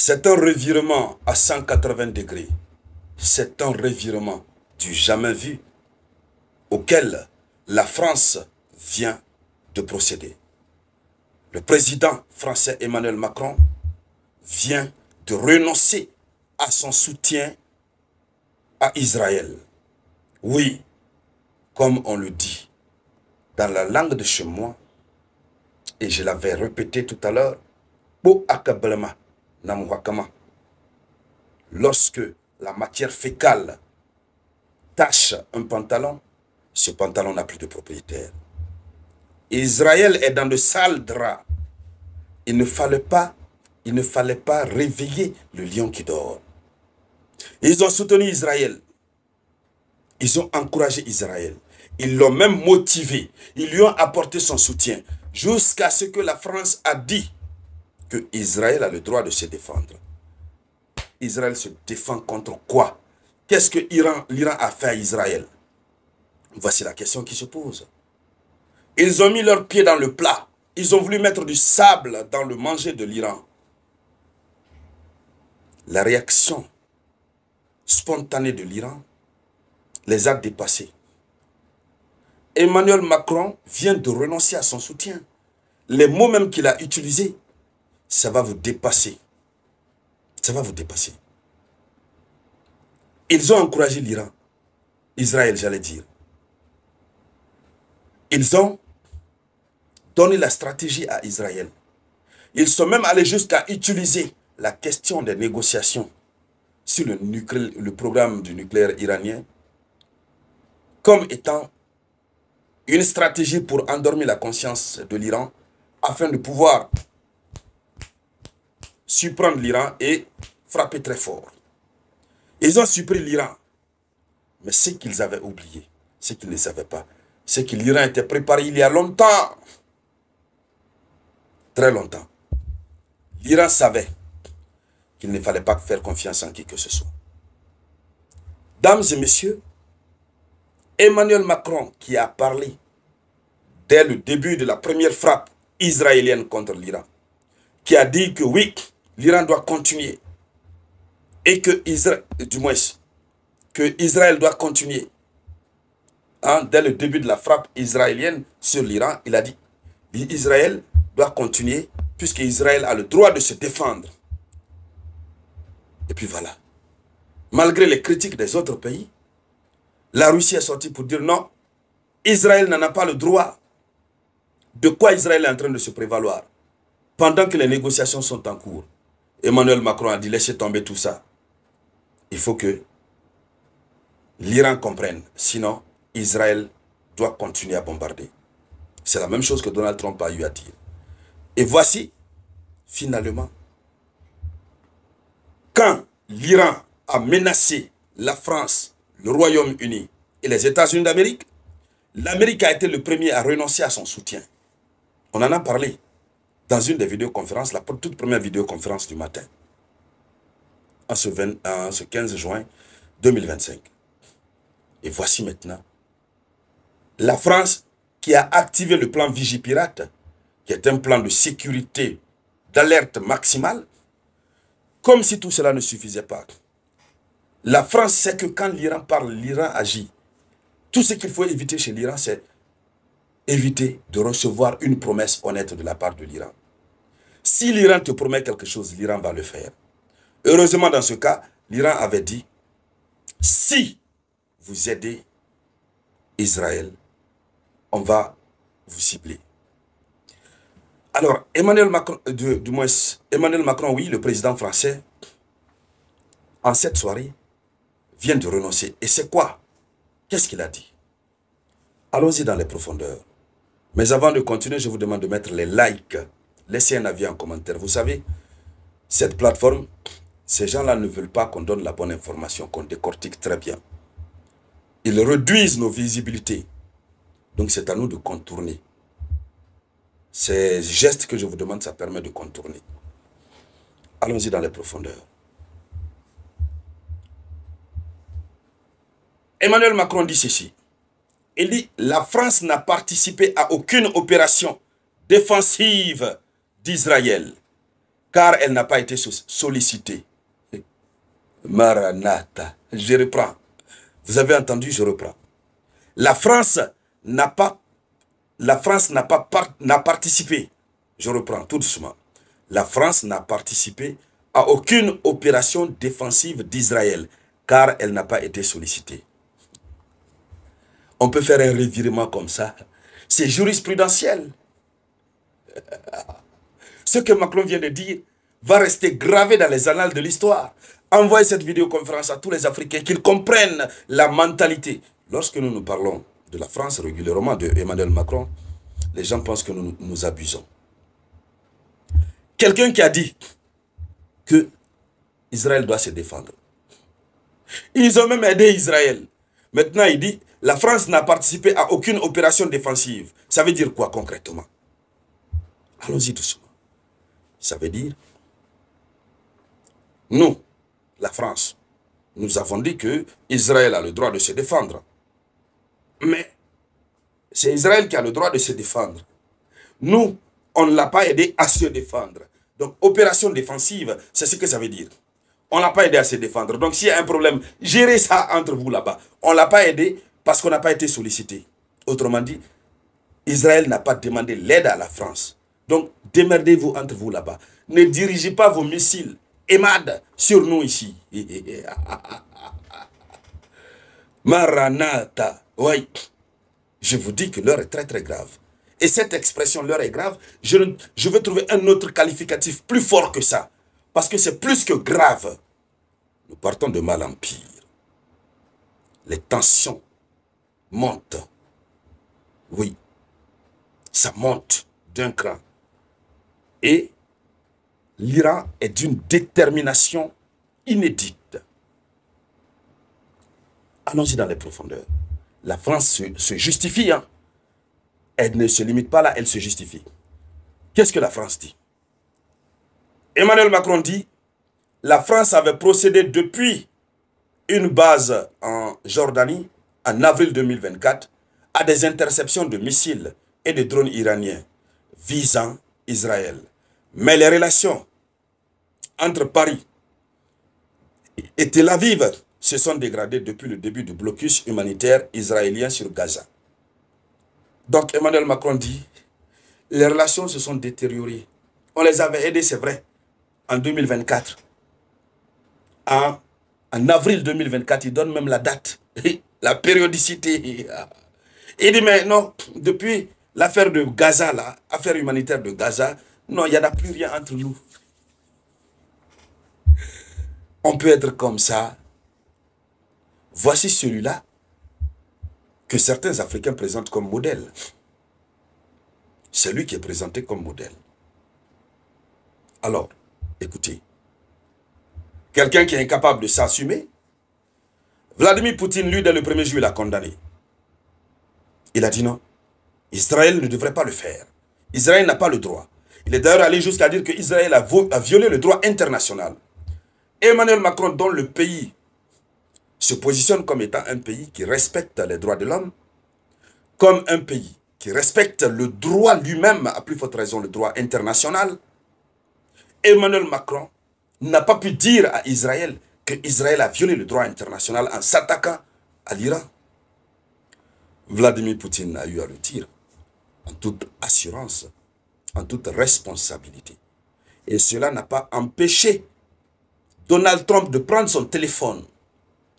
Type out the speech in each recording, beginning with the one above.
C'est un revirement à 180 degrés. C'est un revirement du jamais vu auquel la France vient de procéder. Le président français Emmanuel Macron vient de renoncer à son soutien à Israël. Oui, comme on le dit dans la langue de chez moi, et je l'avais répété tout à l'heure, lorsque la matière fécale tache un pantalon, ce pantalon n'a plus de propriétaire. Israël est dans de sales draps. Il ne fallait pas réveiller le lion qui dort. Ils ont soutenu Israël. Ils ont encouragé Israël. Ils l'ont même motivé. Ils lui ont apporté son soutien. Jusqu'à ce que la France a dit que Israël a le droit de se défendre. Israël se défend contre quoi? Qu'est-ce que l'Iran a fait à Israël? Voici la question qui se pose. Ils ont mis leurs pieds dans le plat. Ils ont voulu mettre du sable dans le manger de l'Iran. La réaction spontanée de l'Iran les a dépassés. Emmanuel Macron vient de renoncer à son soutien. Les mots même qu'il a utilisés, ça va vous dépasser. Ça va vous dépasser. Ils ont encouragé l'Iran, Israël, j'allais dire. Ils ont donné la stratégie à Israël. Ils sont même allés jusqu'à utiliser la question des négociations sur le programme du nucléaire iranien comme étant une stratégie pour endormir la conscience de l'Iran afin de pouvoir surprendre l'Iran et frapper très fort. Ils ont surpris l'Iran. Mais ce qu'ils avaient oublié, ce qu'ils ne savaient pas, c'est que l'Iran était préparé il y a longtemps. Très longtemps. L'Iran savait qu'il ne fallait pas faire confiance en qui que ce soit. Dames et messieurs, Emmanuel Macron qui a parlé dès le début de la première frappe israélienne contre l'Iran, qui a dit que oui, l'Iran doit continuer et que Israël doit continuer. Dès le début de la frappe israélienne sur l'Iran, il a dit Israël doit continuer puisque Israël a le droit de se défendre. Et puis voilà. Malgré les critiques des autres pays, la Russie est sortie pour dire non, Israël n'en a pas le droit. De quoi Israël est en train de se prévaloir? Pendant que les négociations sont en cours, Emmanuel Macron a dit laissez tomber tout ça. Il faut que l'Iran comprenne. Sinon, Israël doit continuer à bombarder. C'est la même chose que Donald Trump a eu à dire. Et voici, finalement, quand l'Iran a menacé la France, le Royaume-Uni et les États-Unis d'Amérique, l'Amérique a été le premier à renoncer à son soutien. On en a parlé dans une des vidéoconférences, la toute première vidéoconférence du matin, en ce 15 juin 2025. Et voici maintenant la France qui a activé le plan Vigipirate, qui est un plan de sécurité, d'alerte maximale, comme si tout cela ne suffisait pas. La France sait que quand l'Iran parle, l'Iran agit. Tout ce qu'il faut éviter chez l'Iran, c'est éviter de recevoir une promesse honnête de la part de l'Iran. Si l'Iran te promet quelque chose, l'Iran va le faire. Heureusement, dans ce cas, l'Iran avait dit, si vous aidez Israël, on va vous cibler. Alors, Emmanuel Macron, Emmanuel Macron, oui, le président français, en cette soirée, vient de renoncer. Et c'est quoi? Qu'est-ce qu'il a dit? Allons-y dans les profondeurs. Mais avant de continuer, je vous demande de mettre les likes. Laissez un avis en commentaire. Vous savez, cette plateforme, ces gens-là ne veulent pas qu'on donne la bonne information, qu'on décortique très bien. Ils réduisent nos visibilités. Donc c'est à nous de contourner. Ces gestes que je vous demande, ça permet de contourner. Allons-y dans les profondeurs. Emmanuel Macron dit ceci. Il dit, la France n'a participé à aucune opération défensive d'Israël, car elle n'a pas été sollicitée. Maranatha, je reprends. Vous avez entendu, je reprends. La France n'a participé, je reprends tout doucement. La France n'a participé à aucune opération défensive d'Israël, car elle n'a pas été sollicitée. On peut faire un revirement comme ça. C'est jurisprudentiel. Ce que Macron vient de dire va rester gravé dans les annales de l'histoire. Envoyez cette vidéoconférence à tous les Africains, qu'ils comprennent la mentalité. Lorsque nous parlons de la France régulièrement, de Emmanuel Macron, les gens pensent que nous abusons. Quelqu'un qui a dit que Israël doit se défendre. Ils ont même aidé Israël. Maintenant, il dit, la France n'a participé à aucune opération défensive. Ça veut dire quoi concrètement? Allons-y doucement. Ça veut dire, nous, la France, nous avons dit que Israël a le droit de se défendre. Mais c'est Israël qui a le droit de se défendre. Nous, on ne l'a pas aidé à se défendre. Donc, opération défensive, c'est ce que ça veut dire. On ne l'a pas aidé à se défendre. Donc, s'il y a un problème, gérez ça entre vous là-bas. On ne l'a pas aidé parce qu'on n'a pas été sollicité. Autrement dit, Israël n'a pas demandé l'aide à la France. Donc, démerdez-vous entre vous là-bas. Ne dirigez pas vos missiles EMAD sur nous ici. Maranatha. Oui. Je vous dis que l'heure est très très grave. Et cette expression, l'heure est grave, je veux trouver un autre qualificatif plus fort que ça. Parce que c'est plus que grave. Nous partons de mal en pire. Les tensions montent. Oui. Ça monte d'un cran. Et l'Iran est d'une détermination inédite. Allons-y dans les profondeurs. La France se justifie. Hein? Elle ne se limite pas là, elle se justifie. Qu'est-ce que la France dit? Emmanuel Macron dit, la France avait procédé depuis une base en Jordanie, en avril 2024, à des interceptions de missiles et de drones iraniens visant Israël. Mais les relations entre Paris et Tel Aviv se sont dégradées depuis le début du blocus humanitaire israélien sur Gaza. Donc Emmanuel Macron dit, les relations se sont détériorées. On les avait aidés, c'est vrai, en 2024. En avril 2024, il donne même la date, la périodicité. Il dit, mais non, depuis l'affaire de Gaza, l'affaire humanitaire de Gaza, non, il n'y en a plus rien entre nous. On peut être comme ça. Voici celui-là que certains Africains présentent comme modèle. C'est lui qui est présenté comme modèle. Alors, écoutez, quelqu'un qui est incapable de s'assumer, Vladimir Poutine, lui, dès le 1er juillet, l'a condamné. Il a dit non, Israël ne devrait pas le faire. Israël n'a pas le droit. Il est d'ailleurs allé jusqu'à dire qu'Israël a violé le droit international. Emmanuel Macron, dont le pays se positionne comme étant un pays qui respecte les droits de l'homme, comme un pays qui respecte le droit lui-même, à plus forte raison le droit international, Emmanuel Macron n'a pas pu dire à Israël que Israël a violé le droit international en s'attaquant à l'Iran. Vladimir Poutine a eu à le dire en toute assurance, en toute responsabilité. Et cela n'a pas empêché Donald Trump de prendre son téléphone,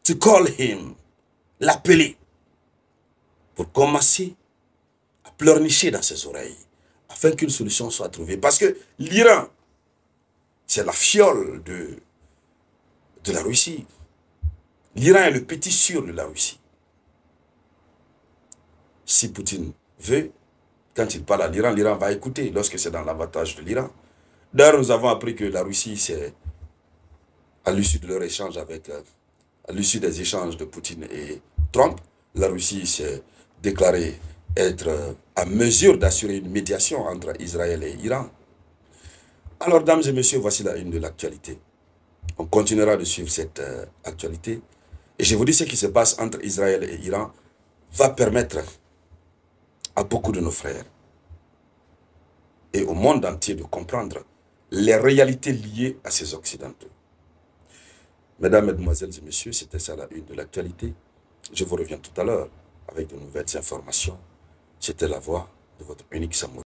to call him, l'appeler, pour commencer à pleurnicher dans ses oreilles, afin qu'une solution soit trouvée. Parce que l'Iran, c'est la fiole de la Russie. L'Iran est le petit sûr de la Russie. Si Poutine veut, quand il parle à l'Iran, l'Iran va écouter lorsque c'est dans l'avantage de l'Iran. D'ailleurs, nous avons appris que la Russie, c'est à l'issue de leur échange avec, à l'issue des échanges de Poutine et Trump, la Russie s'est déclarée être à mesure d'assurer une médiation entre Israël et Iran. Alors, dames et messieurs, voici la une de l'actualité. On continuera de suivre cette actualité. Et je vous dis, ce qui se passe entre Israël et Iran va permettre à beaucoup de nos frères et au monde entier de comprendre les réalités liées à ces Occidentaux. Mesdames, Mesdemoiselles et Messieurs, c'était ça la une de l'actualité. Je vous reviens tout à l'heure avec de nouvelles informations. C'était la voix de votre unique Samouraï.